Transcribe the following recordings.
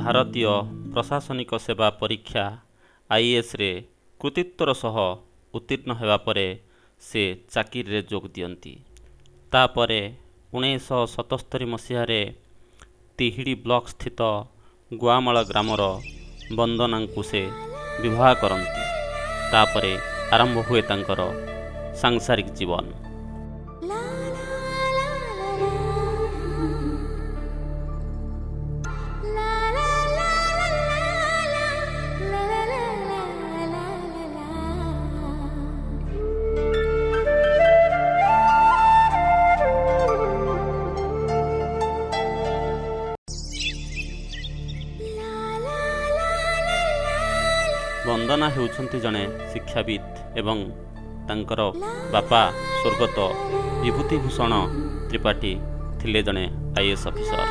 ଭାରତୀୟ ପ୍ରଶାସନିକ ସେବା ପରୀକ୍ଷା IAS ରେ କୃତିତ୍ୱର ସହ ଉତ୍ତୀର୍ଣ୍ଣ ହେବା ପରେ ସେ ଚାକିରିରେ ଯୋଗ ଦିଅନ୍ତି। ତାପରେ 1977 ମସିହାରେ ତିହିଡ଼ି ବ୍ଲକ ସ୍ଥିତ ଗୁଆମଳ ଗ୍ରାମର ବନ୍ଦନାଙ୍କୁ ସେ ବିବାହ କରନ୍ତି। ତାପରେ ଆରମ୍ଭ ହୁଏ ତାଙ୍କର ସାଂସାରିକ ଜୀବନ। ବନ୍ଦନା ହେଉଛନ୍ତି ଜଣେ ଶିକ୍ଷାବିତ୍ ଏବଂ ତାଙ୍କର ବାପା ସ୍ୱର୍ଗତ ବିଭୂତିଭୂଷଣ ତ୍ରିପାଠୀ ଥିଲେ ଜଣେ IAS ଅଫିସର।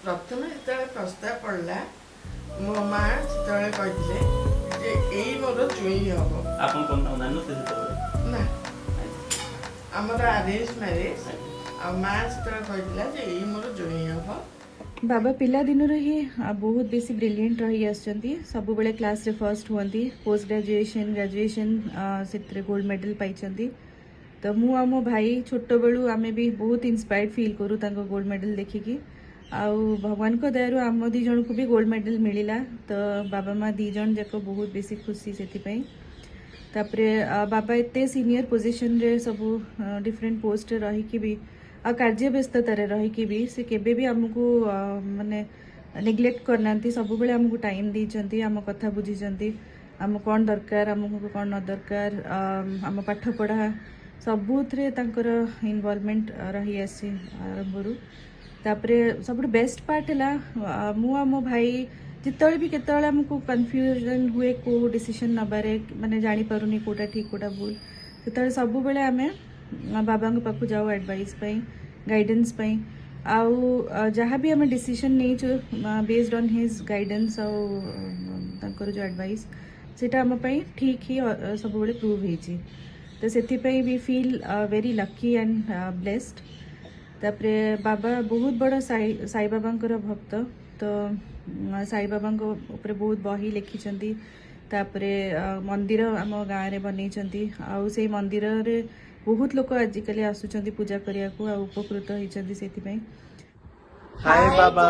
प्रथम जो प्रस्ताव पड़ा मो माँ से कहते यही मोर जुई हम ना आमर अरेंज मैरेज आ माँ से कहते यही मोर जुई हम। बाबा पिला दिन ही बहुत बेसी ब्रिलियंट रही आसछंती सब बेले क्लास रे फर्स्ट हुअंती पोस्ट ग्रेजुएशन से गोल्ड मेडल पाइछंती। तो मु आ मो भाई छोट बेलू आमे भी बहुत इंस्पायर्ड फील करू तांको गोल्ड मेडल देखिकी आउ भगवान को दयारू आम दी जन को भी गोल्ड मेडल मिलला। तो बाबा माँ दी जन जाक बहुत बेसी खुशी से तापरे बाबा एते सीनियर पोजीशन रे सब डिफरेंट पोस्ट रही कि भी आ कार्य व्यस्ततार रही भी से केबे भी आमको माने नेग्लेक्ट करना सब बेले आमको टाइम देइचंती आम कथा बुझीचंती आम कौन दरकार आमको कौन न दरकार आम पाठ पढ़ा सबुथरे तांकर इन्वॉल्वमेंट रही आसी आरंभरू। तापरे सब बेस्ट पार्ट है मु आ मो भाई जिते भी केतले आमको कन्फ्यूजन हुए को डिसीजन नबारे माने जानी पारुनी कोटा ठीक कोटा भूल सेतले सब बेले आमे बाबा पाखु जाओ एडवाइस गाइडेंस आउ जहाँ भी आम डिसीजन नहीं बेस्ड ऑन हिज गाइडेंस आउ जो एडवाइस सेटा आम ठीक ही सब बेले प्रूव होती। तो so we feel very lucky and blessed. तापरे बाबा बहुत बड़ा साई बाबा भक्त। तो साई बाबा ऊपर बहुत बही लिखिं तापरे मंदिर आम गाँव में बनई आउ से मंदिर रे बहुत लोग आजिकल आसुचंदी पूजा करिया को उपकृत होइचंदी सेति हाय बाबा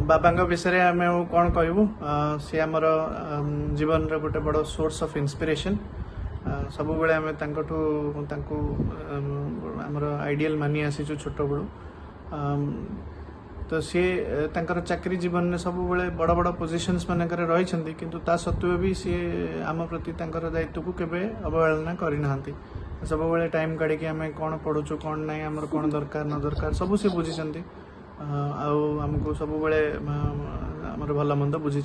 बाबा विषय में आम कौन कहूँ सी आमर जीवन रे गोटे बड़ सोर्स ऑफ इंस्पिरेशन सब बेले आम आमर आइडियल मानी आसीचु छोट बड़ू। तो सी तांकर चाकरी जीवन में सब बेले बड़ बड़ पोजिशन्स मानकर रही किंतु ता सत्वे भी सी आम प्रति तांकर दायित्व को केबे अवहेलना करना सब बेले टाइम काढ़ी आम कौन पढ़ुचु कौन नहीं आमर कौन दरकार न दरकार सब सी बुझी आमको सब बेले आमर भल मंद बुझी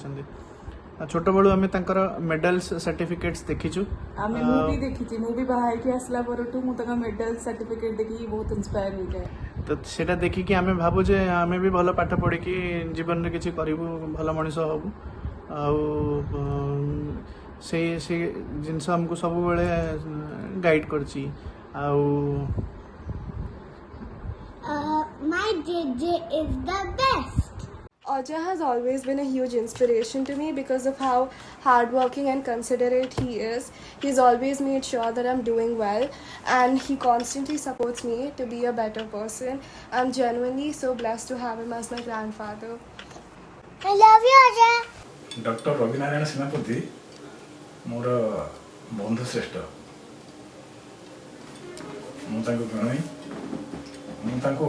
छोट बड़ू आम मेडल्स सर्टिफिकेट्स देखीचु भी बाहर के आसला परटू मु तका मेडल सर्टिफिकेट देखि बहुत इंस्पायर हो जाए। तो सेटा देखिकी आम भावु जे आम भी भल पाठ पढ़ी जीवन में किसी करूँ भल मनीष हबू आउ से जिनस हमको सब बेले गाइड करची आउ my JJ is the best. Aja has always been a huge inspiration to me because of how hardworking and considerate he is. He's always made sure that I'm doing well and he constantly supports me to be a better person. I'm genuinely so blessed to have him as my grandfather. I love you, Aja. Dr. Ravi Narayana Senapati मोर बंधु श्रेष्ठ ମୁଁ ତାଙ୍କୁ ଭିଣୋଇ। ମୁଁ ତାଙ୍କୁ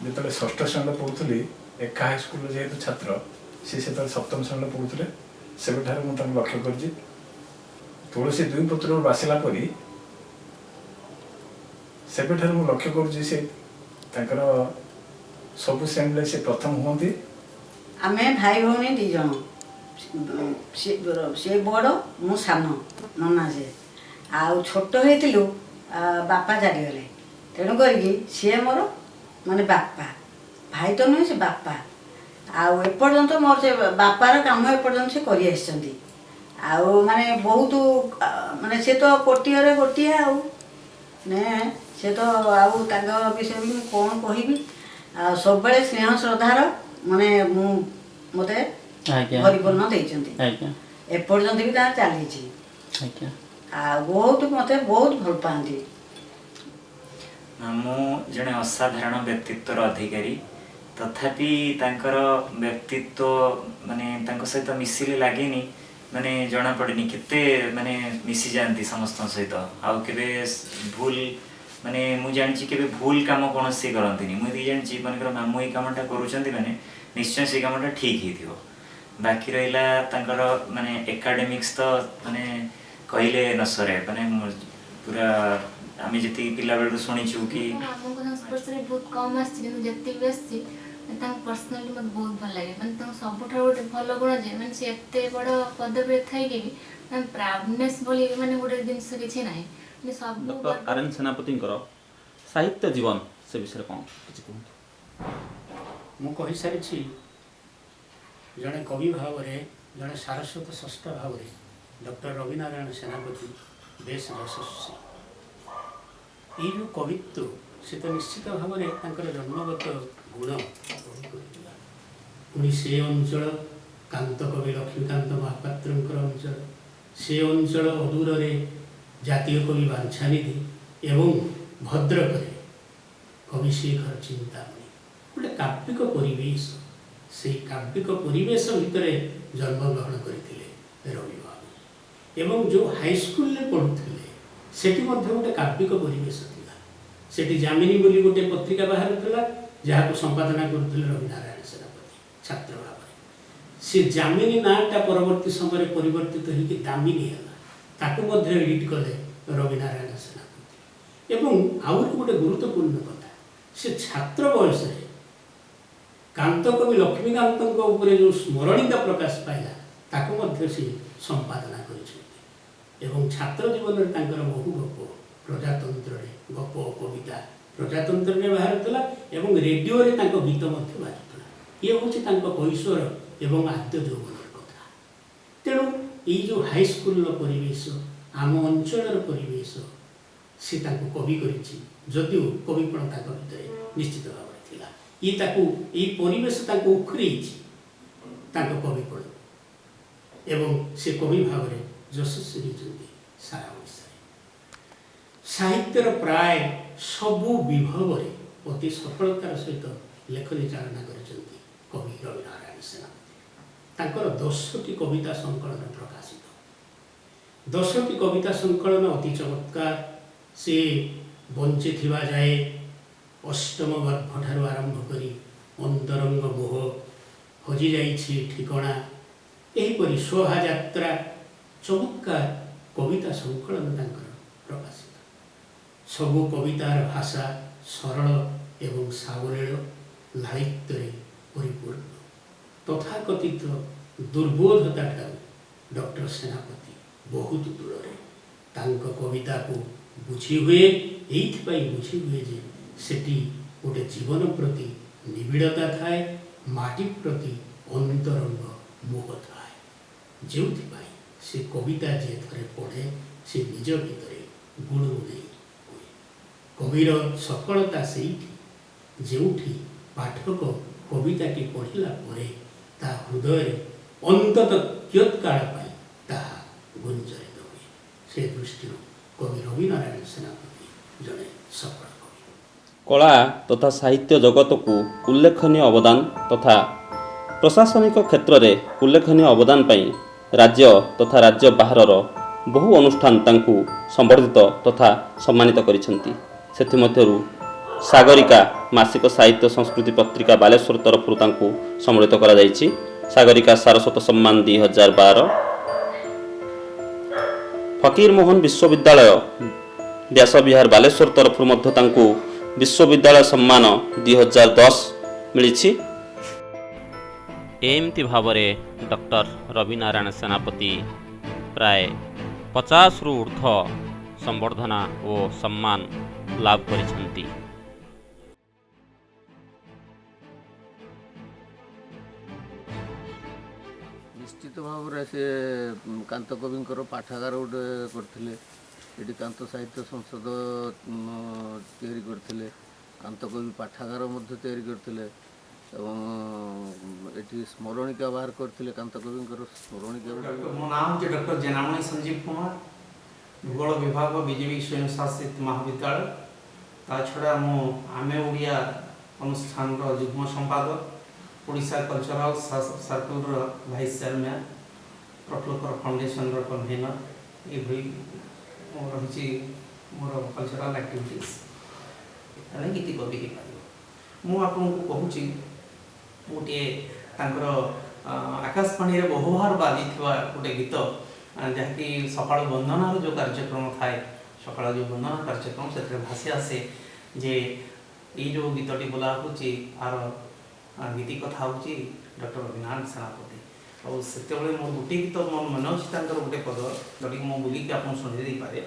ଯେତେବେଳେ ଷଷ୍ଠ ଶ୍ରେଣୀରେ ପଢ଼ୁଥିଲି ଏକା ହାଇସ୍କୁଲର ଯେହେତୁ ଛାତ୍ର, ସେ ସେତେବେଳେ ସପ୍ତମ ଶ୍ରେଣୀରେ ପଢ଼ୁଥିଲେ, ସେବେଠାରୁ ମୁଁ ତାଙ୍କୁ ଲକ୍ଷ୍ୟ କରିଛି। ତୁଳସୀ ଦୁଇ ପତ୍ରରୁ ବାସିଲା ପରି ସେବେଠାରୁ ମୁଁ ଲକ୍ଷ୍ୟ କରୁଛି ସେ ତାଙ୍କର ସବୁ ଶ୍ରେଣୀରେ ସେ ପ୍ରଥମ ହୁଅନ୍ତି। ଆମେ ଭାଇ ଭଉଣୀ 2 ଜଣ, ସେ ବଡ଼ ମୁଁ ସାନ, ନନା ସେ। ଆଉ ଛୋଟ ହେଇଥିଲୁ ବାପା ଚାଲିଗଲେ, ତେଣୁ କରିକି ସିଏ ମୋର ମାନେ ବାପା, ଭାଇ ତ ନୁହେଁ, ସେ ବାପା। ଆଉ ଏପର୍ଯ୍ୟନ୍ତ ମୋର ସେ ବାପାର କାମ ଏପର୍ଯ୍ୟନ୍ତ ସେ କରି ଆସିଛନ୍ତି। ଆଉ ମାନେ ବହୁତ ମାନେ ସେ ତ କୋଟିଏରେ ଗୋଟିଏ, ଆଉ ସେ ତ ଆଉ ତାଙ୍କ ବିଷୟରେ ମୁଁ କ'ଣ କହିବି। ଆଉ ସବୁବେଳେ ସ୍ନେହ ଶ୍ରଦ୍ଧାର ମାନେ ମୋତେ ପରିପୂର୍ଣ୍ଣ ଦେଇଛନ୍ତି, ଏପର୍ଯ୍ୟନ୍ତ ବି ତାହା ଚାଲିଛି। ଆଉ ମୋତେ ବହୁତ ଭଲ ପାଆନ୍ତି। ମୁଁ ଜଣେ ଅସାଧାରଣ ବ୍ୟକ୍ତିତ୍ୱର ଅଧିକାରୀ, ତଥାପି ତାଙ୍କର ବ୍ୟକ୍ତିତ୍ୱ ମାନେ ତାଙ୍କ ସହିତ ମିଶିଲେ ଲାଗେନି, ମାନେ ଜଣାପଡ଼େନି କେତେ ମାନେ ମିଶିଯାଆନ୍ତି ସମସ୍ତଙ୍କ ସହିତ। ଆଉ କେବେ ଭୁଲ ମାନେ ମୁଁ ଜାଣିଛି କେବେ ଭୁଲ କାମ କୌଣସି କରନ୍ତିନି। ମୁଁ ଏତିକି ଜାଣିଛି ମନେକର ମାମୁଁ ଏଇ କାମଟା କରୁଛନ୍ତି ମାନେ ନିଶ୍ଚୟ ସେଇ କାମଟା ଠିକ୍ ହେଇଥିବ। ବାକି ରହିଲା ତାଙ୍କର ମାନେ ଏକାଡେମିକ୍ସ ତ ମାନେ କହିଲେ ନ ସରେ, ମାନେ ପୁରା ଆମେ ଯେତିକି ପିଲାବେଳରୁ ଶୁଣିଛୁ କି ମାମୁଁଙ୍କ ସଂସ୍ପର୍ଶରେ ବହୁତ କମ୍ ଆସିଛି, କିନ୍ତୁ ଯେତିକି ବି ଆସିଛି ତାଙ୍କ ପର୍ସନାଲି ମୋତେ ବହୁତ ଭଲ ଲାଗେ। ମାନେ ତାଙ୍କ ସବୁଠାରୁ ଗୋଟେ ଭଲ ଗୁଣ ଯେ ମାନେ ସେ ଏତେ ବଡ଼ ପଦବୀରେ ଥାଇକି ବି ମାନେ ପ୍ରାଉଡନେସ୍ ଭଳି ମାନେ ଗୋଟେ ଜିନିଷ କିଛି ନାହିଁ। ମାନେ ସବୁ ଡକ୍ଟର ଆର୍.ଏନ୍. ସେନାପତିଙ୍କର ସାହିତ୍ୟ ଜୀବନ ସେ ବିଷୟରେ କ'ଣ କିଛି କୁହନ୍ତୁ। ମୁଁ କହିସାରିଛି, ଜଣେ କବି ଭାବରେ, ଜଣେ ସାରସ୍ୱତ ସ୍ରଷ୍ଟା ଭାବରେ ଡକ୍ଟର ରବିନାରାୟଣ ସେନାପତି ବେଶ ଯଶସ୍ୱୀ। ଏଇ ଯେଉଁ କବିତ୍ୱ ସେ ତ ନିଶ୍ଚିତ ଭାବରେ ତାଙ୍କର ଜନ୍ମଗତ ଗୁଣ ବହି କରିଥିଲା। ପୁଣି ସେ ଅଞ୍ଚଳ କାନ୍ତ କବି ଲକ୍ଷ୍ମୀକାନ୍ତ ମହାପାତ୍ରଙ୍କର ଅଞ୍ଚଳ, ସେ ଅଞ୍ଚଳ ଅଦୂରରେ ଜାତୀୟ କବି ବାଞ୍ଛାନିଧି ଏବଂ ଭଦ୍ରକରେ କବି ଶେଖର ଚିନ୍ତାମଣି। ଗୋଟେ କାବ୍ୟିକ ପରିବେଶ, ସେଇ କାବ୍ୟିକ ପରିବେଶ ଭିତରେ ଜନ୍ମଗ୍ରହଣ କରିଥିଲେ ରବିବାବୁ। ଏବଂ ଯେଉଁ ହାଇସ୍କୁଲରେ ପଢ଼ୁଥିଲେ ସେଠି ମଧ୍ୟ ଗୋଟେ କାବ୍ୟିକ ପରିବେଶ ଥିଲା। ସେଠି ଜାମିନୀ ବୋଲି ଗୋଟେ ପତ୍ରିକା ବାହାରୁଥିଲା, ଯାହାକୁ ସମ୍ପାଦନା କରୁଥିଲେ ରବିନାରାୟଣ ସେନାପତି ଛାତ୍ର ଭାବରେ। ସେ ଜାମିନୀ ନାଁଟା ପରବର୍ତ୍ତୀ ସମୟରେ ପରିବର୍ତ୍ତିତ ହୋଇକି ଦାମିନୀ ହେଲା, ତାକୁ ମଧ୍ୟ ଏଡିଟ୍ କଲେ ରବିନାରାୟଣ ସେନାପତି। ଏବଂ ଆହୁରି ଗୋଟେ ଗୁରୁତ୍ୱପୂର୍ଣ୍ଣ କଥା, ସେ ଛାତ୍ର ବୟସରେ କାନ୍ତକବି ଲକ୍ଷ୍ମୀକାନ୍ତଙ୍କ ଉପରେ ଯେଉଁ ସ୍ମରଣିକା ପ୍ରକାଶ ପାଇଲା ତାକୁ ମଧ୍ୟ ସେ ସମ୍ପାଦନା କରିଛନ୍ତି। ଏବଂ ଛାତ୍ର ଜୀବନରେ ତାଙ୍କର ବହୁ ଗପ ପ୍ରଜାତନ୍ତ୍ରରେ, ଗପ କବିତା ପ୍ରଜାତନ୍ତ୍ରରେ ବାହାରୁଥିଲା ଏବଂ ରେଡ଼ିଓରେ ତାଙ୍କ ଗୀତ ମଧ୍ୟ ବାଜୁଥିଲା। ଇଏ ହେଉଛି ତାଙ୍କ କୈଶୋର ଏବଂ ଆଦ୍ୟ ଯୌବନର କଥା। ତେଣୁ ଏଇ ଯେଉଁ ହାଇସ୍କୁଲର ପରିବେଶ, ଆମ ଅଞ୍ଚଳର ପରିବେଶ ସେ ତାଙ୍କୁ କବି କରିଛି, ଯଦିଓ କବିପଣ ତାଙ୍କ ଭିତରେ ନିଶ୍ଚିତ ଭାବରେ ଥିଲା। ଇଏ ତାକୁ ଏଇ ପରିବେଶ ତାଙ୍କୁ ଉଖୁରେଇଛି ତାଙ୍କ କବିପଣ, ଏବଂ ସେ କବି ଭାବରେ ଯଶସ୍ୱୀ ହୋଇଛନ୍ତି ସାରା ଓଡ଼ିଶାରେ। ସାହିତ୍ୟର ପ୍ରାୟ ସବୁ ବିଭାଗରେ ଅତି ସଫଳତାର ସହିତ ଲେଖନୀ ଚାଳନା କରିଛନ୍ତି କବି ରବିନାରାୟଣ ସେନାପତି। ତାଙ୍କର 10ଟି କବିତା ସଂକଳନ ପ୍ରକାଶିତ। 10ଟି କବିତା ସଂକଳନ ଅତି ଚମତ୍କାର। ସେ ବଞ୍ଚିଥିବା ଯାଏ, ଅଷ୍ଟମ ଗର୍ଭଠାରୁ ଆରମ୍ଭ କରି ଅନ୍ତରଙ୍ଗ ମୋହ, ହଜିଯାଇଛି ଠିକଣା, ଏହିପରି ଶୋଭାଯାତ୍ରା, ଚମତ୍କାର କବିତା ସଂକଳନ ତାଙ୍କର ପ୍ରକାଶିତ। ସବୁ କବିତାର ଭାଷା ସରଳ ଏବଂ ସାବଳୀଳ, ଲାଳିତ୍ୟରେ ପରିପୂର୍ଣ୍ଣ। ତଥାକଥିତ ଦୁର୍ବୋଧତା ଠାରୁ ଡକ୍ଟର ସେନାପତି ବହୁତ ଦୂରରେ। ତାଙ୍କ କବିତାକୁ ବୁଝି ହୁଏ, ଏଇଥିପାଇଁ ବୁଝି ହୁଏ ଯେ ସେଠି ଗୋଟେ ଜୀବନ ପ୍ରତି ନିବିଡ଼ତା ଥାଏ, ମାଟି ପ୍ରତି ଅନ୍ତରଙ୍ଗ ମୋହ ଥାଏ, ଯେଉଁଥିପାଇଁ ସେ କବିତା ଯିଏ ଥରେ ପଢ଼େ ସେ ନିଜ ଭିତରେ ଗୁଣୁଗୁଣେଇ ହୁଏ। କବିର ସଫଳତା ସେଇଠି ଯେଉଁଠି ପାଠକ କବିତାଟି ପଢ଼ିଲା ପରେ ତା ହୃଦୟରେ ଅନ୍ତତଃ କିୟତ୍କାଳ ପାଇଁ ତାହା ଗୁଞ୍ଜରିତ ହୁଏ। ସେ ଦୃଷ୍ଟିରୁ କବି ରବିନାରାୟଣ ସେନାପତି ଜଣେ ସଫଳ କବି। କଳା ତଥା ସାହିତ୍ୟ ଜଗତକୁ ଉଲ୍ଲେଖନୀୟ ଅବଦାନ ତଥା ପ୍ରଶାସନିକ କ୍ଷେତ୍ରରେ ଉଲ୍ଲେଖନୀୟ ଅବଦାନ ପାଇଁ ରାଜ୍ୟ ତଥା ରାଜ୍ୟ ବାହାରର ବହୁ ଅନୁଷ୍ଠାନ ତାଙ୍କୁ ସମ୍ବର୍ଦ୍ଧିତ ତଥା ସମ୍ମାନିତ କରିଛନ୍ତି। ସେଥିମଧ୍ୟରୁ ସାଗରିକା ମାସିକ ସାହିତ୍ୟ ସଂସ୍କୃତି ପତ୍ରିକା ବାଲେଶ୍ୱର ତରଫରୁ ତାଙ୍କୁ ସମ୍ମାନିତ କରାଯାଇଛି। ସାଗରିକା ସାରସ୍ୱତ ସମ୍ମାନ 2012, ଫକୀର ମୋହନ ବିଶ୍ୱବିଦ୍ୟାଳୟ ବ୍ୟାସବିହାର ବାଲେଶ୍ୱର ତରଫରୁ ମଧ୍ୟ ତାଙ୍କୁ ବିଶ୍ୱବିଦ୍ୟାଳୟ ସମ୍ମାନ 2010 ମିଳିଛି। ଏମିତି ଭାବରେ ଡକ୍ଟର ରବିନାରାୟଣ ସେନାପତି ପ୍ରାୟ 50ରୁ ଉର୍ଦ୍ଧ୍ୱ ସମ୍ବର୍ଦ୍ଧନା ଓ ସମ୍ମାନ ଲାଭ କରିଛନ୍ତି। ନିଶ୍ଚିତ ଭାବରେ ସେ କାନ୍ତ କବିଙ୍କର ପାଠାଗାର ଗୋଟେ କରିଥିଲେ। ଏଠି କାନ୍ତ ସାହିତ୍ୟ ସଂସଦ ତିଆରି କରିଥିଲେ, କାନ୍ତ କବି ପାଠାଗାର ମଧ୍ୟ ତିଆରି କରିଥିଲେ ଏବଂ ଏଠି ସ୍ମରଣିକା ବାହାର କରିଥିଲେ। କାନ୍ତ କବିଙ୍କର ସ୍ମରଣିକା। ମୋ ନାଁ ହେଉଛି ଡକ୍ଟର ଜେନାମଣି ସଞ୍ଜୀବ କୁମାର, ଭୂଗୋଳ ବିଭାଗ ବିଜେପି ସ୍ୱୟଂଶାସିତ ମହାବିଦ୍ୟାଳୟ। ତା ଛଡ଼ା ମୁଁ ଆମେ ଓଡ଼ିଆ ଅନୁଷ୍ଠାନର ଯୁଗ୍ମ ସମ୍ପାଦକ, ଓଡ଼ିଶା କଲଚରାଲ ସାର୍କଲର ଭାଇସ୍ ଚେୟାରମ୍ୟାନ୍, ପ୍ରଫୁଲ୍ଲକର ଫାଉଣ୍ଡେସନର କନଭେନର। ଏଭଳି ରହିଛି ମୋର କଲଚରାଲ ଆକ୍ଟିଭିଟିଜ୍। ଏଠାରେ ଗୀତି କବି ହେଇପାରିବ। ମୁଁ ଆପଣଙ୍କୁ କହୁଛି ଗୋଟିଏ ତାଙ୍କର ଆକାଶବାଣୀରେ ବହୁବାର ବାଜିଥିବା ଗୋଟେ ଗୀତ, ଯାହାକି ସକାଳୁ ବନ୍ଦନାର ଯେଉଁ କାର୍ଯ୍ୟକ୍ରମ ଥାଏ, ସକାଳ ଯେଉଁ ବନ୍ଦନା କାର୍ଯ୍ୟକ୍ରମ, ସେଥିରେ ଭାସି ଆସେ ଯେ ଏଇ ଯେଉଁ ଗୀତଟି ବୋଲା ହେଉଛି ଆର ଗୀତି କଥା ହେଉଛି ଡକ୍ଟର ରବିନାରାୟଣ ସେନାପତି। ଆଉ ସେତେବେଳେ ମୋର ଗୋଟିଏ ଗୀତ ମୋର ମନେ ଅଛି, ତାଙ୍କର ଗୋଟେ ପଦ ଯୋଉଟାକି ମୁଁ ବୋଲିକି ଆପଣ ଶୁଣେଇ ଦେଇପାରେ।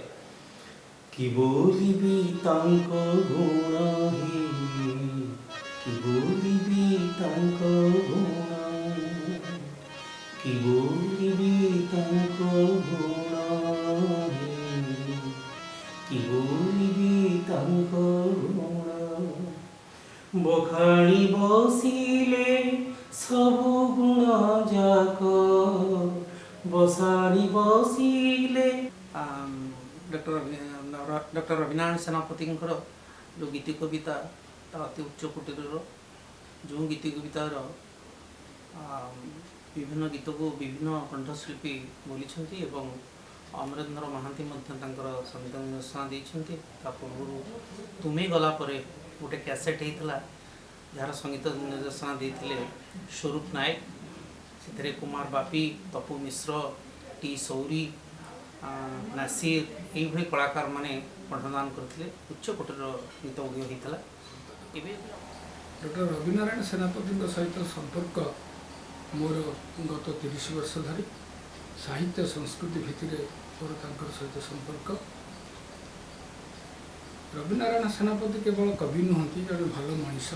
କି ବୋଲିବି ତାଙ୍କ ଗୁଣ ହି, କି ବୋଲିବି ତାଙ୍କ ଗୁଣ, କି ବୋଲିବି ତାଙ୍କ ଗୁଣ ହି, କି ବୋଲିବି ତାଙ୍କ ଗୁଣ। ବଖାଣି ବସିଲେ ସବୁ ଗୁଣ ଯାକ, ବସାଣି ବସିଲେ। ଡକ୍ଟର ରବିନାରାୟଣ ସେନାପତିଙ୍କର ଯେଉଁ ଗୀତି କବିତା ତା ଅତି ଉଚ୍ଚ କୋଟିର। ଯେଉଁ ଗୀତି କବିତାର ବିଭିନ୍ନ ଗୀତକୁ ବିଭିନ୍ନ କଣ୍ଠଶିଳ୍ପୀ ବୋଲିଛନ୍ତି ଏବଂ ଅମରେନ୍ଦ୍ର ମହାନ୍ତି ମଧ୍ୟ ତାଙ୍କର ସଙ୍ଗୀତ ନିର୍ଦ୍ଦେଶନା ଦେଇଛନ୍ତି। ତା ପୂର୍ବରୁ ତୁମେ ଗଲା ପରେ ଗୋଟେ କ୍ୟାସେଟ୍ ହେଇଥିଲା, ଯାହାର ସଙ୍ଗୀତ ନିର୍ଦ୍ଦେଶନା ଦେଇଥିଲେ ସ୍ୱରୂପ ନାୟକ। ସେଥିରେ କୁମାର ବାପି, ତପୁ ମିଶ୍ର, ଟି ସୌରୀ, ନାସିର ଏଇଭଳି କଳାକାରମାନେ କଣ୍ଠଦାନ କରିଥିଲେ। ଉଚ୍ଚ କୋଟିର ଗୀତ ଗୁଡ଼ିକ ହେଇଥିଲା। ଏବେ ଡକ୍ଟର ରବିନାରାୟଣ ସେନାପତିଙ୍କ ସହିତ ସମ୍ପର୍କ ମୋର ଗତ 30 ବର୍ଷ ଧରି। ସାହିତ୍ୟ ସଂସ୍କୃତି ଭିତ୍ତିରେ ମୋର ତାଙ୍କର ସହିତ ସମ୍ପର୍କ। ରବିନାରାୟଣ ସେନାପତି କେବଳ କବି ନୁହନ୍ତି, ଜଣେ ଭଲ ମଣିଷ।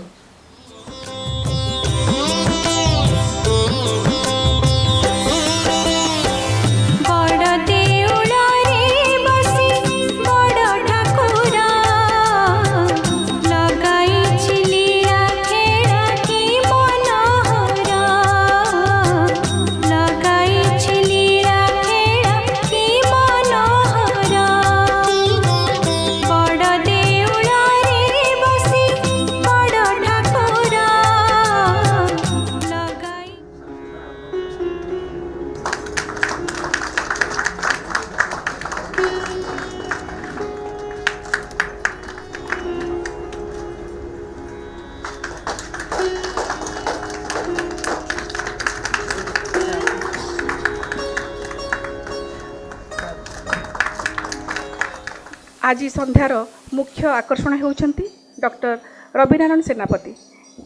ଆଜି ସନ୍ଧ୍ୟାର ମୁଖ୍ୟ ଆକର୍ଷଣ ହେଉଛନ୍ତି ଡକ୍ଟର ରବିନାରାୟଣ ସେନାପତି।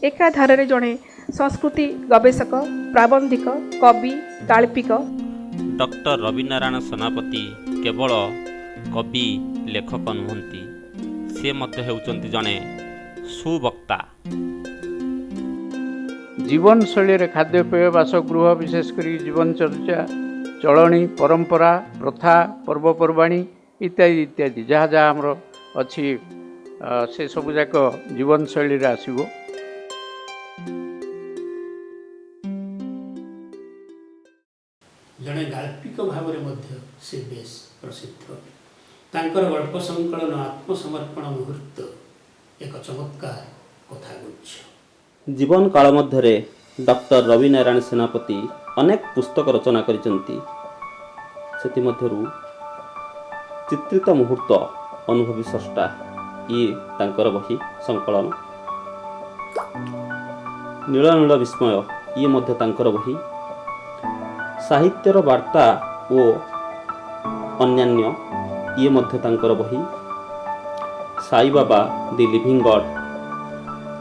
ଏକାଧାରରେ ଜଣେ ସଂସ୍କୃତି ଗବେଷକ, ପ୍ରାବନ୍ଧିକ, କବି, ଗାଳ୍ପିକ। ଡକ୍ଟର ରବିନାରାୟଣ ସେନାପତି କେବଳ କବି ଲେଖକ ନୁହନ୍ତି, ସେ ମଧ୍ୟ ହେଉଛନ୍ତି ଜଣେ ସୁବକ୍ତା। ଜୀବନଶୈଳୀରେ ଖାଦ୍ୟପେୟ, ବାସଗୃହ, ବିଶେଷ କରି ଜୀବନଚର୍ଯ୍ୟା, ଚଳଣି, ପରମ୍ପରା, ପ୍ରଥା, ପର୍ବପର୍ବାଣୀ ଇତ୍ୟାଦି ଇତ୍ୟାଦି ଯାହା ଯାହା ଆମର ଅଛି ସେ ସବୁ ଯାକ ଜୀବନଶୈଳୀରେ ଆସିବ। ଜଣେ ଗାଳ୍ପିକ ଭାବରେ ମଧ୍ୟ ସେ ବେଶ ପ୍ରସିଦ୍ଧ। ତାଙ୍କର ଗଳ୍ପ ସଂକଳନ ଆତ୍ମସମର୍ପଣ ମୁହୂର୍ତ୍ତ ଏକ ଚମତ୍କାର କଥାଗୁଚ୍ଛ। ଜୀବନ କାଳ ମଧ୍ୟରେ ଡକ୍ଟର ରବିନାରାୟଣ ସେନାପତି ଅନେକ ପୁସ୍ତକ ରଚନା କରିଛନ୍ତି। ସେଥିମଧ୍ୟରୁ ଚିତ୍ରିତ ମୁହୂର୍ତ୍ତ ଅନୁଭବୀ ସ୍ରଷ୍ଟା ଇଏ ତାଙ୍କର ବହି ସଂକଳନ। ନୀଳ ନୀଳ ବିସ୍ମୟ ଇଏ ମଧ୍ୟ ତାଙ୍କର ବହି। ସାହିତ୍ୟର ବାର୍ତ୍ତା ଓ ଅନ୍ୟାନ୍ୟ ଇଏ ମଧ୍ୟ ତାଙ୍କର ବହି। ସାଇବାବା ଦି ଲିଭିଂ ଗଡ୍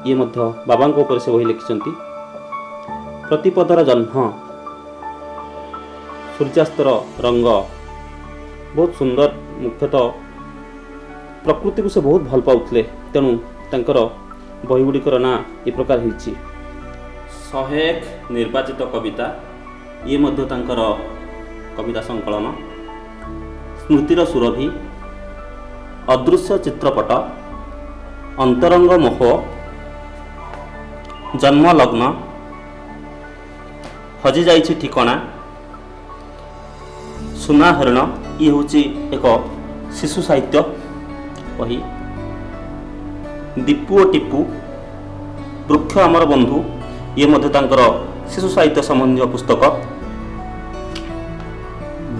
ଇଏ ମଧ୍ୟ ବାବାଙ୍କ ଉପରେ ସେ ବହି ଲେଖିଛନ୍ତି। ପ୍ରତିପଦର ଜହ୍ନ, ସୂର୍ଯ୍ୟାସ୍ତର ରଙ୍ଗ ବହୁତ ସୁନ୍ଦର। ମୁଖ୍ୟତଃ ପ୍ରକୃତିକୁ ସେ ବହୁତ ଭଲ ପାଉଥିଲେ, ତେଣୁ ତାଙ୍କର ବହି ଗୁଡ଼ିକର ନାଁ ଏ ପ୍ରକାର ହୋଇଛି। 101 ନିର୍ବାଚିତ କବିତା ଇଏ ମଧ୍ୟ ତାଙ୍କର କବିତା ସଂକଳନ। ସ୍ମୃତିର ସୁରଭି, ଅଦୃଶ୍ୟ ଚିତ୍ରପଟ, ଅନ୍ତରଙ୍ଗ ମୋହ, ଜନ୍ମଲଗ୍ନ, ହଜିଯାଇଛି ଠିକଣା, ସୁନା ହରିଣ ଇଏ ହେଉଛି ଏକ ଶିଶୁ ସାହିତ୍ୟ ବହି। ଦୀପୁ ଓ ଟିପୁ, ବୃକ୍ଷ ଆମର ବନ୍ଧୁ ଇଏ ମଧ୍ୟ ତାଙ୍କର ଶିଶୁ ସାହିତ୍ୟ ସମ୍ବନ୍ଧୀୟ ପୁସ୍ତକ।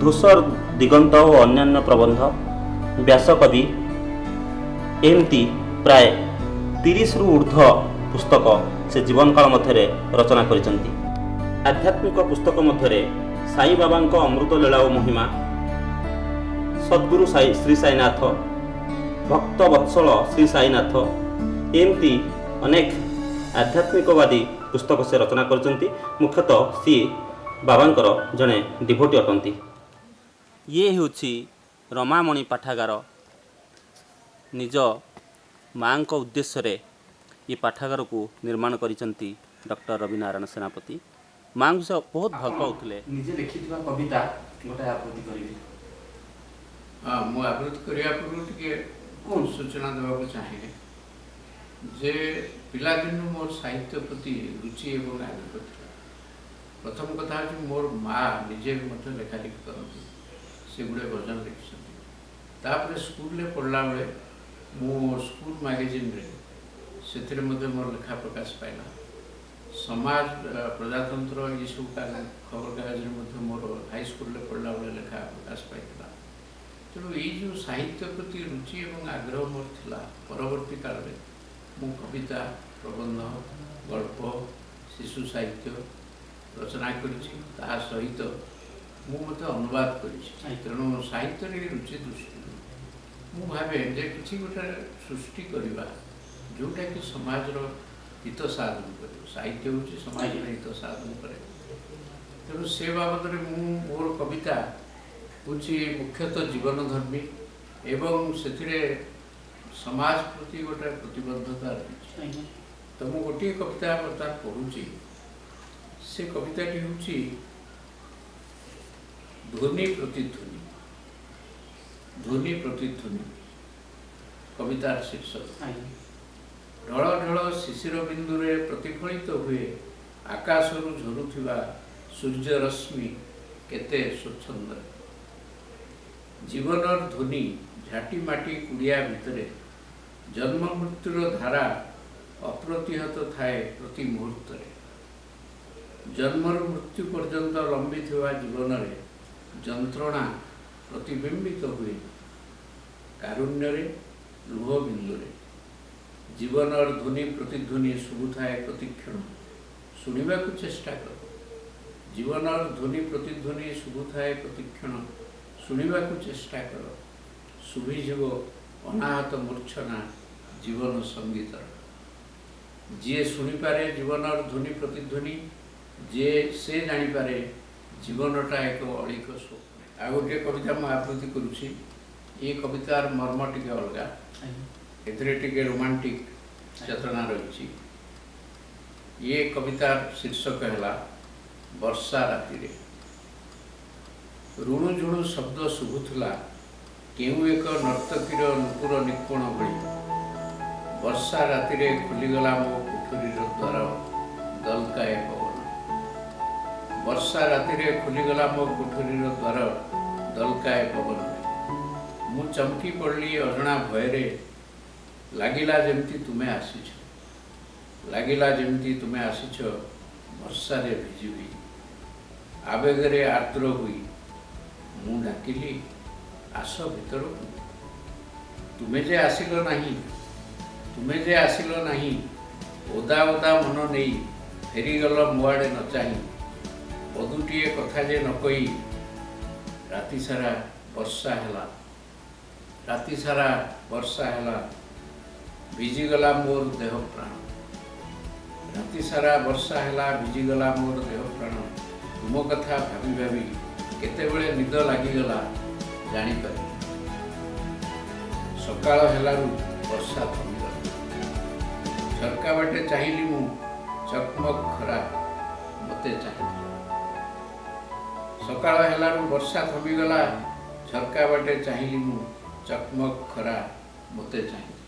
ଧୂସର ଦିଗନ୍ତ ଓ ଅନ୍ୟାନ୍ୟ ପ୍ରବନ୍ଧ, ବ୍ୟାସକବି, ଏମିତି ପ୍ରାୟ 30ରୁ ଉର୍ଦ୍ଧ୍ୱ ପୁସ୍ତକ ସେ ଜୀବନକାଳ ମଧ୍ୟରେ ରଚନା କରିଛନ୍ତି। ଆଧ୍ୟାତ୍ମିକ ପୁସ୍ତକ ମଧ୍ୟରେ ସାଇବାବାଙ୍କ ଅମୃତ ଲୀଳା ଓ ମହିମା, ସଦ୍ଗୁରୁ ଶ୍ରୀ ସାଇନାଥ, ଭକ୍ତ ବତ୍ସଳ ଶ୍ରୀ ସାଇନାଥ, ଏମିତି ଅନେକ ଆଧ୍ୟାତ୍ମିକବାଦୀ ପୁସ୍ତକ ସେ ରଚନା କରିଛନ୍ତି। ମୁଖ୍ୟତଃ ସିଏ ବାବାଙ୍କର ଜଣେ ଡିଭୋଟି ଅଟନ୍ତି। ଇଏ ହେଉଛି ରମାମଣି ପାଠାଗାର। ନିଜ ମାଙ୍କ ଉଦ୍ଦେଶ୍ୟରେ ଏ ପାଠାଗାରକୁ ନିର୍ମାଣ କରିଛନ୍ତି ଡକ୍ଟର ରବିନାରାୟଣ ସେନାପତି। ମାଙ୍କୁ ସେ ବହୁତ ଭଲ ପାଉଥିଲେ। ନିଜେ ଲେଖିଥିବା କବିତା ଗୋଟେ ଆବୃତ୍ତି କରିବି। ମୁଁ ଆବୃତ୍ତି କରିବା ପୂର୍ବରୁ ଟିକେ କ'ଣ ସୂଚନା ଦେବାକୁ ଚାହେଁ ଯେ ପିଲାଦିନୁ ମୋର ସାହିତ୍ୟ ପ୍ରତି ରୁଚି ଏବଂ ଆଗ୍ରହ ଥିଲା। ପ୍ରଥମ କଥା ହେଉଛି ମୋର ମା ନିଜେ ମଧ୍ୟ ଲେଖାଲେଖି କରନ୍ତି, ସେଗୁଡ଼େ ଭଜନ ଲେଖିଛନ୍ତି। ତାପରେ ସ୍କୁଲରେ ପଢ଼ିଲା ବେଳେ ମୁଁ ସ୍କୁଲ ମ୍ୟାଗାଜିନ୍ରେ ସେଥିରେ ମଧ୍ୟ ମୋର ଲେଖା ପ୍ରକାଶ ପାଇଲା। ସମାଜ, ପ୍ରଜାତନ୍ତ୍ର ଏସବୁ ଖବରକାଗଜରେ ମଧ୍ୟ ମୋର ହାଇସ୍କୁଲରେ ପଢ଼ିଲା ବେଳେ ଲେଖା ପ୍ରକାଶ ପାଇଥିଲା। ତେଣୁ ଏଇ ଯେଉଁ ସାହିତ୍ୟ ପ୍ରତି ରୁଚି ଏବଂ ଆଗ୍ରହ ମୋର ଥିଲା, ପରବର୍ତ୍ତୀ କାଳରେ ମୁଁ କବିତା, ପ୍ରବନ୍ଧ, ଗଳ୍ପ, ଶିଶୁ ସାହିତ୍ୟ ରଚନା କରିଛି। ତାହା ସହିତ ମୁଁ ମଧ୍ୟ ଅନୁବାଦ କରିଛି। ତେଣୁ ସାହିତ୍ୟରେ ରୁଚି ଦୃଷ୍ଟିରୁ ମୁଁ ଭାବେ ଯେ କିଛି ଗୋଟେ ସୃଷ୍ଟି କରିବା ଯେଉଁଟାକି ସମାଜର ହିତ ସାଧନ କରିବ। ସାହିତ୍ୟ ହେଉଛି ସମାଜର ହିତ ସାଧନ କରେ। ତେଣୁ ସେ ବାବଦରେ ମୁଁ ମୋର କବିତା ହେଉଛି ମୁଖ୍ୟତଃ ଜୀବନଧର୍ମୀ ଏବଂ ସେଥିରେ ସମାଜ ପ୍ରତି ଗୋଟେ ପ୍ରତିବଦ୍ଧତା ରହିଛି। ତ ମୁଁ ଗୋଟିଏ କବିତା ବର୍ତ୍ତମାନ ପଢ଼ୁଛି। ସେ କବିତାଟି ହେଉଛି ଧ୍ୱନି ପ୍ରତିଧ୍ୱନି। ଧ୍ୱନି ପ୍ରତିଧ୍ୱନି କବିତାର ଶୀର୍ଷକ। ଢଳ ଢଳ ଶିଶିର ବିନ୍ଦୁରେ ପ୍ରତିଫଳିତ ହୁଏ ଆକାଶରୁ ଝରୁଥିବା ସୂର୍ଯ୍ୟ ରଶ୍ମି କେତେ ସ୍ୱଚ୍ଛନ୍ଦରେ। ଜୀବନର ଧ୍ୱନି ଝାଟି ମାଟି କୁଡ଼ିଆ ଭିତରେ ଜନ୍ମ ମୃତ୍ୟୁର ଧାରା ଅପ୍ରତିହତ ଥାଏ ପ୍ରତି ମୁହୂର୍ତ୍ତରେ। ଜନ୍ମରୁ ମୃତ୍ୟୁ ପର୍ଯ୍ୟନ୍ତ ଲମ୍ବିଥିବା ଜୀବନରେ ଯନ୍ତ୍ରଣା ପ୍ରତିବିମ୍ବିତ ହୁଏ କାରୁଣ୍ୟରେ, ଲୁହ ବିନ୍ଦୁରେ। ଜୀବନର ଧ୍ୱନି ପ୍ରତିଧ୍ୱନି ଶୁଭୁଥାଏ ପ୍ରତିକ୍ଷଣ, ଶୁଣିବାକୁ ଚେଷ୍ଟା କର। ଜୀବନର ଧ୍ୱନି ପ୍ରତିଧ୍ୱନି ଶୁଭୁଥାଏ ପ୍ରତିକ୍ଷଣ, ଶୁଣିବାକୁ ଚେଷ୍ଟା କର। ଶୁଭିଯିବ ଅନାହତ ମୂର୍ଚ୍ଛନା ଜୀବନ ସଙ୍ଗୀତର। ଯିଏ ଶୁଣିପାରେ ଜୀବନର ଧ୍ୱନି ପ୍ରତିଧ୍ୱନି, ଯିଏ ସେ ଜାଣିପାରେ ଜୀବନଟା ଏକ ଅଳିକ ସ୍ୱପ୍ନ। ଆଉ ଗୋଟିଏ କବିତା ମୁଁ ଆବୃତ୍ତି କରୁଛି। ଏ କବିତାର ମର୍ମ ଟିକେ ଅଲଗା, ଏଥିରେ ଟିକେ ରୋମାଣ୍ଟିକ ଚେତନା ରହିଛି। ଏ କବିତାର ଶୀର୍ଷକ ହେଲା ବର୍ଷା ରାତିରେ। ରୁଣୁ ଝୁଣୁ ଶବ୍ଦ ଶୁଭୁଥିଲା କେଉଁ ଏକ ନର୍ତ୍ତକୀର ନୂପୁର ନିପଣ ଭଳି। ବର୍ଷା ରାତିରେ ଖୋଲିଗଲା ମୋ କୋଠରୀର ଦ୍ୱାର, ଦଲକାଏ ପବନ। ବର୍ଷା ରାତିରେ ଖୋଲିଗଲା ମୋ କୋଠରୀର ଦ୍ୱାର, ଦଲକାଏ ପବନରେ। ମୁଁ ଚମକି ପଡ଼ିଲି ଅଜଣା ଭୟରେ, ଲାଗିଲା ଯେମିତି ତୁମେ ଆସିଛ। ଲାଗିଲା ଯେମିତି ତୁମେ ଆସିଛ ବର୍ଷାରେ ଭିଜି ହୋଇ। ଆବେଗରେ ଆର୍ଦ୍ର ହୋଇ ମୁଁ ଡାକିଲି ଆସ ଭିତରକୁ। ତୁମେ ଯେ ଆସିଲ ନାହିଁ ଓଦା ଓଦା ମନ ନେଇ ଫେରିଗଲ ମୁଆଡ଼େ ନ ଚାହିଁ। ପଦୁଟିଏ କଥା ଯେ ନ କହି ରାତି ସାରା ବର୍ଷା ହେଲା ଭିଜିଗଲା ମୋର ଦେହ ପ୍ରାଣ। ରାତି ସାରା ବର୍ଷା ହେଲା ଭିଜିଗଲା ମୋର ଦେହ ପ୍ରାଣ। ତୁମ କଥା ଭାବି ଭାବି କେତେବେଳେ ନିଦ ଲାଗିଗଲା ଜାଣିପାରି। ସକାଳ ହେଲାରୁ ବର୍ଷା ଥମିଗଲା। ଝରକା ବାଟେ ଚାହିଁଲି ମୁଁ ଚକମକ ଖରା ମୋତେ ଚାହିଁଥିଲା। ସକାଳ ହେଲାରୁ ବର୍ଷା ଥମିଗଲା। ଝରକା ବାଟେ ଚାହିଁଲି ମୁଁ ଚକମକ ଖରା ମୋତେ ଚାହିଁଥିଲା।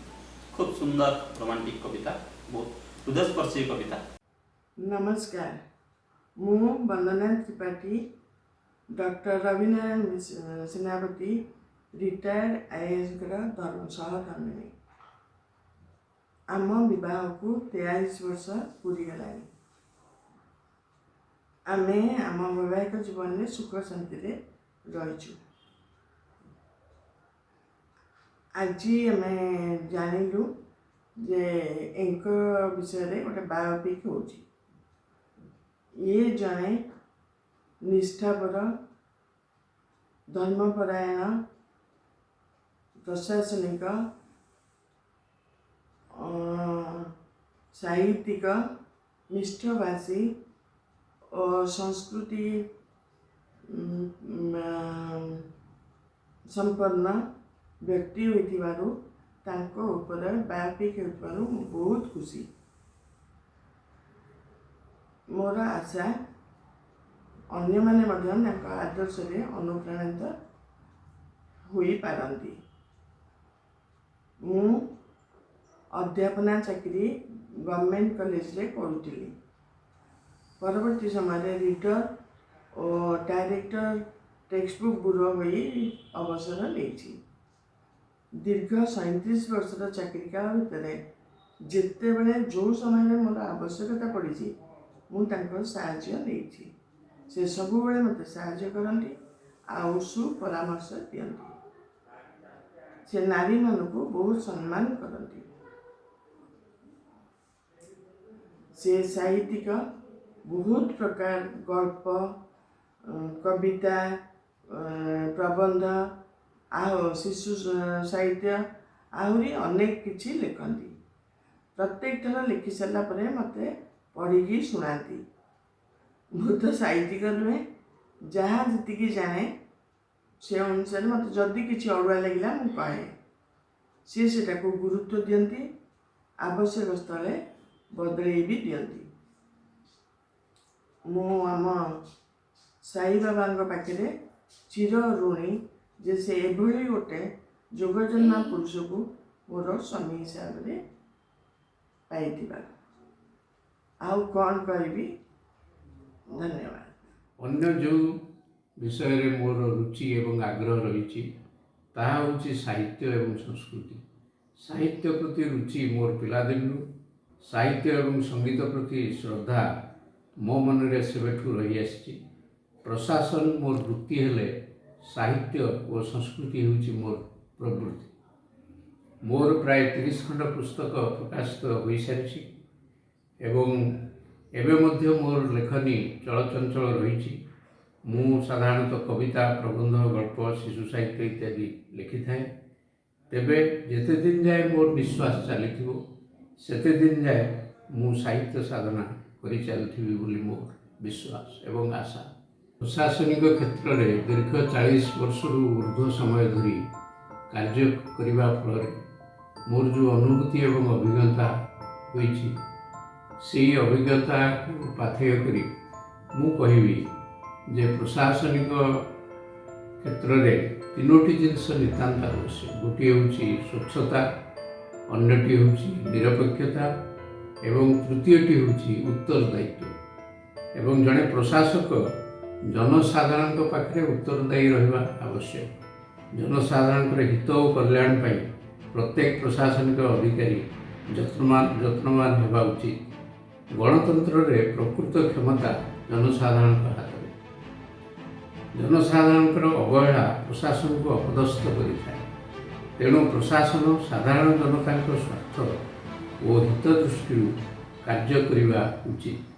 खूब सुंदर रोमांटिक कविता, बहुत हृदयस्पर्शी कविता। नमस्कार, मु वंदना त्रिपाठी, डॉक्टर रविनारायण सेनापति, रिटायर्ड आईएएस सहधर्मिणी। आम बह को 43 वर्ष पूरी गला। आमे आम वैवाहिक जीवन में सुख शांति रहीचु। आज आम जानिलु जे एंकर विषय रे गोटे बायोपिक हो। ये जड़े निष्ठापर धर्मपरायण प्रशासनिक साहित्यिक निष्ठभाषी और संस्कृति संपन्न व्यक्ति होइथिबारु तांको ऊपर बायोपिक होइथिबारु बहुत खुशी। मोर आशा अन्य माने मध्य तांको आदर्श रे अनुप्राणित होई पारंती। मु अध्यापना चाकरी गवर्नमेंट कॉलेज रे करूथिली। परवर्ती समय रीडर और डायरेक्टर टेक्स्ट बुक ब्यूरो होई अवसर लेछि। दीर्घ 37 वर्षर चाकरी काल भितर जिते बड़े जो समय मोर आवश्यकता पड़ी मुझे साहाय्य नहीं। से सब बेले मत साहाय्य करती आउ सुपरामर्श दियंती। से नारी मान को बहुत सम्मान करती। से साहित्यिक बहुत प्रकार गल्प कविता प्रबंध शिशु साहित्य आहरी अनेक किछि लिखती। प्रत्येक थर लिखि सारा मत पढ़ी शुणाती। मु तो साहित्यिक नुहे, जहाँ जी जाने से अनुसार मत जदि किसी अड़ुआ लगे मुझे कहे सी से गुरुत्व दियंती। आवश्यक स्थले बदलई भी दियंती। मु आम साई बाबा पाखे चिर ऋणी जे से एभली गोटे जोगजन्म पुरुष को मोर स्वामी हिसाब से पाई। आउ कौन करी। धन्यवाद। अन्य जो विषय रे मोर रुचि एवं आग्रह रही ताहा होची साहित्य एवं संस्कृति। साहित्य प्रति रुचि मोर पिलादिनु। साहित्य एवं संगीत प्रति श्रद्धा मो मन रे सेबेठु रही आसी। प्रशासन मोर वृत्ति हेले साहित्य और संस्कृति होची मोर प्रवृत्ति। मोर प्राय 30 खंड पुस्तक प्रकाशित हो सारी एवं एवं मध्य मोर लेखनी चलचंचल रही। मु साधारणतः कविता प्रबंध गल्प शिशु साहित्य इत्यादि लिखि थाए। तेबे जेते दिन जाए मोर निश्वास चली सेते दिन जाए मु साहित्य साधना करी चली बोली मोर विश्वास एवं आशा। प्रशासनिक क्षेत्र में दीर्घ 40 वर्ष ऊर्ध्व समय धरी कार्य करने फल मोर जो अनुभूति एवं अभिज्ञता हुई से अभिज्ञता को पाथेय करी मु कहबी जे प्रशासनिक क्षेत्र में 3टी जिनस नितांत आवश्यक। गोटे हूँ स्वच्छता, अन्यटी हूँ निरपेक्षता एवं तृतीयटी हूँ उत्तरदायित्व। एवं जड़े प्रशासक जनसाधारण पाखे उत्तरदायी रहा आवश्यक। जनसाधारण हित और कल्याण पाई प्रत्येक प्रशासनिक अधिकारी जत्नवान होगा उचित। गणतंत्र रे प्रकृत क्षमता जनसाधारण हाथ में। जनसाधारण अवहेला प्रशासन को अपदस्थ करें। तेणु प्रशासन साधारण जनता स्वार्थ और हित दृष्टि कार्य करने उचित।